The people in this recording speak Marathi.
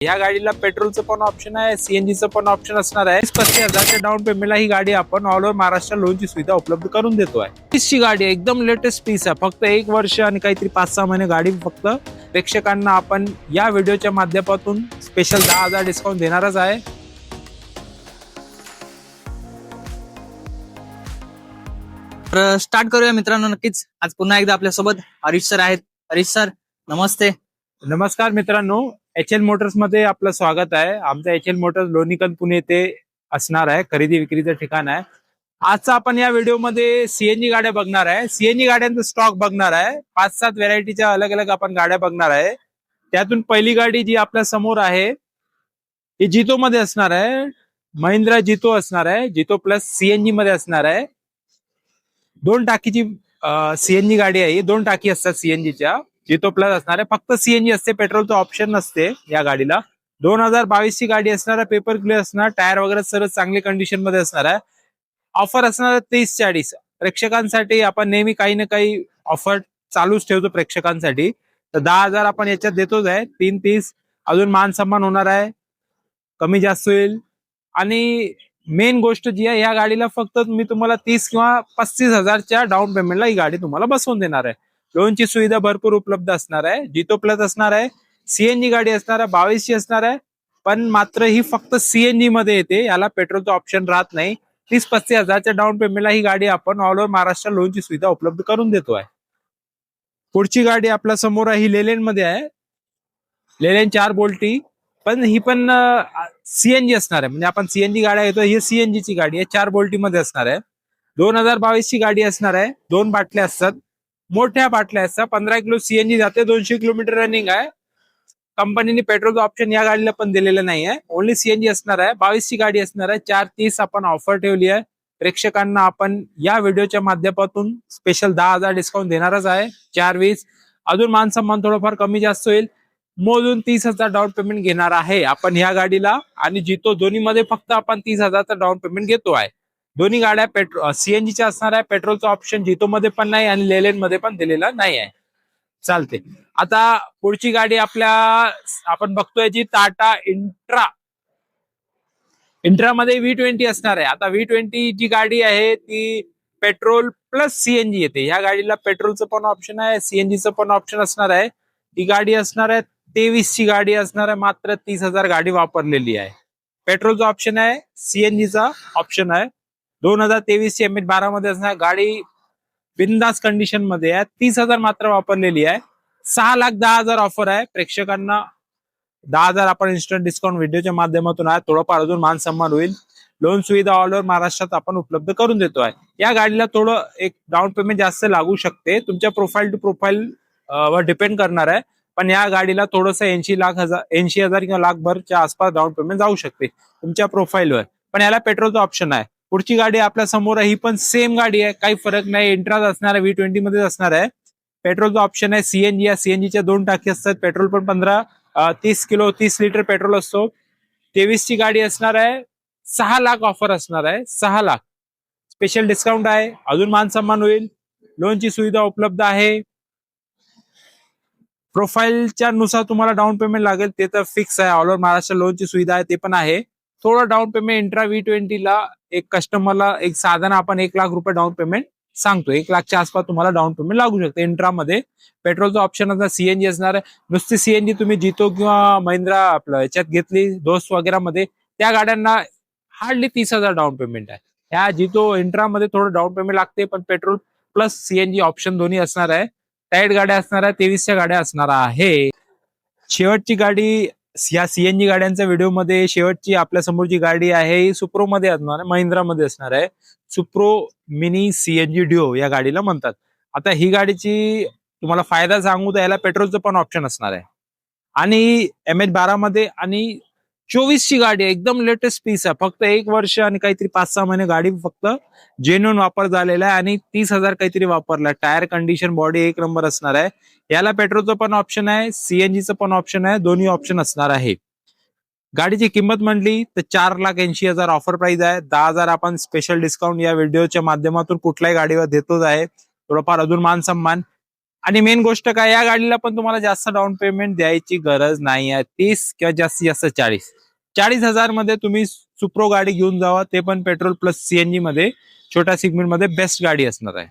या गाडीला पेट्रोलचं पण ऑप्शन आहे, सीएनजीचं पण ऑप्शन असणार आहे. 35,000च्या डाऊन पेमेंटला ही गाडी आपण ऑल ओव्हर महाराष्ट्र लोनची सुविधा उपलब्ध करून देतोय. तीसची गाडी आहे, एकदम लेटेस्ट पीस आहे. फक्त 1 वर्ष आणि काहीतरी 5-6 महिने गाडी फक्त प्रेक्षकांना आपण या व्हिडिओच्या माध्यमातून स्पेशल 10,000 डिस्काउंट देणारच आहे. तर स्टार्ट करूया मित्रांनो. नक्कीच आज पुन्हा एकदा आपल्यासोबत हरीश सर आहेत. हरीश सर नमस्ते. नमस्कार मित्रांनो, HL मोटर्स मध्ये आपलं स्वागत आहे. आमचं HL मोटर्स लोणीकंद पुणे येथे असणार आहे, खरेदी विक्रीचं ठिकाण आहे. आजचा आपण या व्हिडिओमध्ये सीएनजी गाड्या बघणार आहे. सीएनजी गाड्यांचा स्टॉक बघणार आहे. 5-7 व्हेरायटीच्या अलग अलग आपण गाड्या बघणार आहे. त्यातून पहिली गाडी जी आपल्या समोर आहे ही जितो मध्ये असणार आहे. महिंद्रा जितो असणार आहे. जितो प्लस सीएनजी मध्ये असणार आहे. 2 टाकीची सीएनजी गाडी आहे. 2 टाकी असतात सीएनजीच्या. जितो प्लस असणार आहे. फक्त सीएनजी असते, पेट्रोलचं ऑप्शन नसते या गाडीला. 2022 ची गाडी असणार आहे. पेपर क्लिअर असणार, टायर वगैरे सर्व चांगली कंडिशन मध्ये असणार आहे. ऑफर असणार 30-40. प्रेक्षकांसाठी आपण नेहमी काही ना काही ऑफर चालूच ठेवतो प्रेक्षकांसाठी. तर 10,000 आपण याच्यात देतोच आहे. 3-30 अजून मान सन्मान होणार आहे, कमी जास्त होईल. आणि मेन गोष्ट जी आहे, या गाडीला फक्त मी तुम्हाला 30 किंवा 35,000च्या डाऊन पेमेंटला ही गाडी तुम्हाला बसवून देणार आहे. लोनची सुविधा भरपूर उपलब्ध असणार आहे. जितो प्लस असणार आहे. सीएनजी गाडी असणार आहे. 22 ची असणार आहे. पण मात्र ही फक्त सीएनजी मध्ये येते, याला पेट्रोलचं ऑप्शन राहत नाही. 30-35,000च्या डाऊन पेमेंटला ही गाडी आपण ऑल ओव्हर महाराष्ट्र लोनची सुविधा उपलब्ध करून देतो आहे. पुढची गाडी आपल्या समोर आहे, ही लेलेन मध्ये आहे. लेलेन 4 बोल्टी, पण ही पण सीएनजी असणार आहे. म्हणजे आपण सीएनजी गाड्या घेतो, ही सीएनजी ची गाडी आहे. 4 बोल्टी मध्ये असणार आहे. 2022 ची गाडी असणार आहे. 2 बाटल्या असतात, मोठ्या बाटल्या असतात. 15 किलो सीएनजी जाते. 200 किलोमीटर रनिंग आहे. कंपनीने पेट्रोलचं ऑप्शन या गाडीला पण दिलेलं नाही आहे. ओनली सीएनजी असणार आहे. 22 ची गाडी असणार आहे. 430 आपण ऑफर ठेवली आहे. प्रेक्षकांना आपण या व्हिडिओच्या माध्यमातून स्पेशल 10,000 डिस्काउंट देणारच आहे. 420 अजून मान सन्मान थोडंफार कमी जास्त होईल. मोजून 30,000 डाऊन पेमेंट घेणार आहे आपण ह्या गाडीला. आणि जितो दोन्ही मध्ये फक्त आपण 30,000चा डाऊन पेमेंट घेतो आहे. दोन्ही गाड्या सीएनजीच्या असणार आहे. पेट्रोलचा ऑप्शन जितो मध्ये पण नाही आणि लेलेन मध्ये पण दिलेला नाही आहे. चालते. आता पुढची गाडी आपण बघतोय जी टाटा इंट्रा मध्ये V20 असणार आहे. आता V20 जी गाडी आहे ती पेट्रोल प्लस सीएनजी येते. या गाडीला पेट्रोलचं पण ऑप्शन आहे, सीएनजीचं पण ऑप्शन असणार आहे. ही गाडी असणार आहे 23 ची गाडी असणार आहे. मात्र 30,000 गाडी वापरलेली आहे. पेट्रोलचा ऑप्शन आहे, सीएनजीचा ऑप्शन आहे. 2023 ची MH12 मध्ये असणार गाडी. बिंदास कंडिशन मध्ये आहे. 30,000 मात्र वापरलेली आहे. 6,10,000 ऑफर आहे प्रेक्षकांना. 10,000 आपण इन्स्टंट डिस्काउंट व्हिडिओच्या माध्यमातून आहे. थोडंफार अजून मान सन्मान होईल. लोन सुविधा ऑल ओव्हर महाराष्ट्रात आपण उपलब्ध करून देतो आहे. या गाडीला थोडं एक डाऊन पेमेंट जास्त लागू शकते, तुमच्या प्रोफाईल टू प्रोफाईल वर डिपेंड करणार आहे. पण या गाडीला थोडंसं 80,000 किंवा लाखभरच्या आसपास डाऊन पेमेंट जाऊ शकते तुमच्या प्रोफाईलवर. पण याला पेट्रोलचा ऑप्शन आहे. पुढची गाडी आपल्या समोर आहे, ही पण सेम गाडी आहे, काही फरक नाही. इंट्राच असणार आहे, V20 मध्येच असणार आहे. पेट्रोलचा ऑप्शन आहे. सीएनजी या सीएनजीच्या 2 टाकी असतात. पेट्रोल पण 30 लिटर पेट्रोल असतो. 23 ची गाडी असणार आहे. 6 लाख ऑफर असणार आहे. 6 लाख स्पेशल डिस्काउंट आहे. अजून मान सन्मान होईल. लोनची सुविधा उपलब्ध आहे. प्रोफाईलच्या नुसार तुम्हाला डाऊन पेमेंट लागेल, ते तर फिक्स आहे. ऑल ओव्हर महाराष्ट्र लोनची सुविधा आहे, ते पण आहे. थोडं डाऊन पेमेंट इंट्रा V20 ला एक कस्टमरला एक साधारण आपण 1 लाख रुपये डाऊन पेमेंट सांगतो. 1 लाखच्या आसपास तुम्हाला डाऊन पेमेंट लागू शकते इंट्रा मध्ये. पेट्रोलचा ऑप्शन असणार, सीएनजी असणार आहे. नुसती सीएनजी तुम्ही जितो किंवा महिंद्रा आपलं याच्यात घेतली दोस्त वगैरे मध्ये, त्या गाड्यांना हार्डली 30,000 डाऊन पेमेंट आहे. ह्या जितो इंट्रा मध्ये थोडं डाऊन पेमेंट लागते, पण पेट्रोल प्लस सीएनजी ऑप्शन दोन्ही असणार आहे. टाईट गाड्या असणार आहे. 23च्या गाड्या असणार आहे. शेवटची गाडी या सीएनजी गाड्यांच्या व्हिडिओमध्ये शेवटची आपल्या समोरची गाडी आहे, ही सुप्रो मध्ये असणार आहे, महिंद्रा मध्ये असणार आहे. सुप्रो मिनी सीएनजी ड्युओ या गाडीला म्हणतात. आता ही गाडीची तुम्हाला फायदा सांगू तर याला पेट्रोलचं पण ऑप्शन असणार आहे. आणि MH12 मध्ये आणि 24 ची गाडी आहे, एकदम लेटेस्ट पीस आहे. फक्त 1 वर्ष आणि काहीतरी 5-6 महिने गाडी फक्त जेन्युइन वापर झालेला आहे. आणि 30,000 काहीतरी वापरला. टायर कंडिशन बॉडी 1 नंबर असणार आहे. याला पेट्रोलचं पण ऑप्शन आहे, सीएनजीचं पण ऑप्शन आहे. दोन्ही ऑप्शन असणार आहे. गाडीची किंमत म्हटली तर 4,80,000 ऑफर प्राइस आहे. 10,000 आपण स्पेशल डिस्काउंट या व्हिडिओच्या माध्यमातून कुठल्याही गाडीवर देतोच आहे. थोडंफार अजून मान सन्मान. आणि मेन गोष्ट काय, या गाडीला पण तुम्हाला जास्त डाऊन पेमेंट द्यायची गरज नाही आहे. 30 किंवा जास्तीत जास्त 40 मध्ये तुम्ही सुप्रो गाडी घेऊन जावा, ते पण पेट्रोल प्लस सीएनजी मध्ये, छोट्या सेगमेंट मध्ये बेस्ट गाडी असणार आहे.